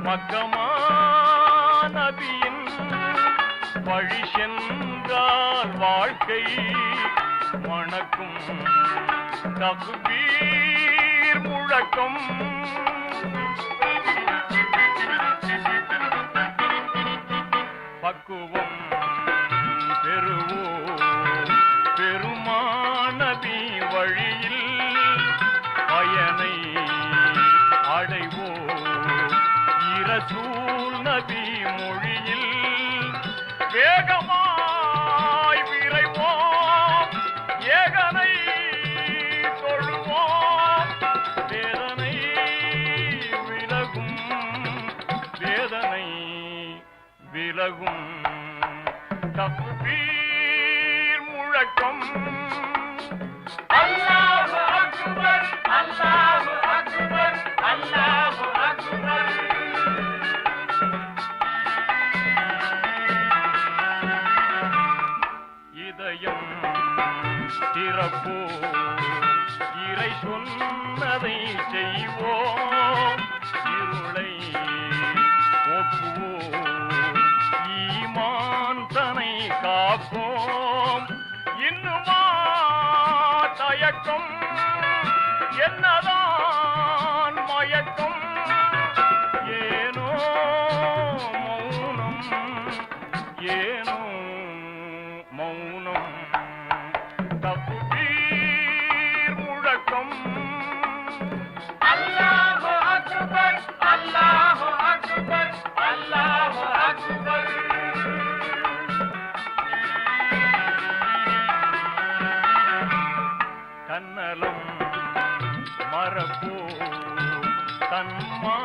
மக்கமா நபியின் வழி சென்றால் வாழ்க்கை மணக்கும் தக்பீர் முழக்கம் பக்குவம் பெறுவோம் பெருமானபி வழியில் பயனை அடைவோம் இரசூல் நபி மொழியில் வேகமாய் விரைவோம் ஏகனை தொழுவோம் வேதனை விலகும் வேதனை விலகும் தக்பீர் முழக்கம் அல்லாஹு அக்பர் அல்லாஹு அக்பர் அல்லாஹு அக்பர் இதயம் திறப்போ இறை சொன்னதை செய்வோம் இருளை போக்குவோம் ஈமான் தனை காப்போம் இன்னுமா தயக்கம் என்னதான் மயக்கம் ஏனோ மௌனம் ஏனோ மௌனம் தக்பீர் முழக்கம் அல்லாஹு அக்பர் அல்லாஹு அக்பர் அல்லாஹு அக்பர் தன்னலம் மறப்போ தன்மா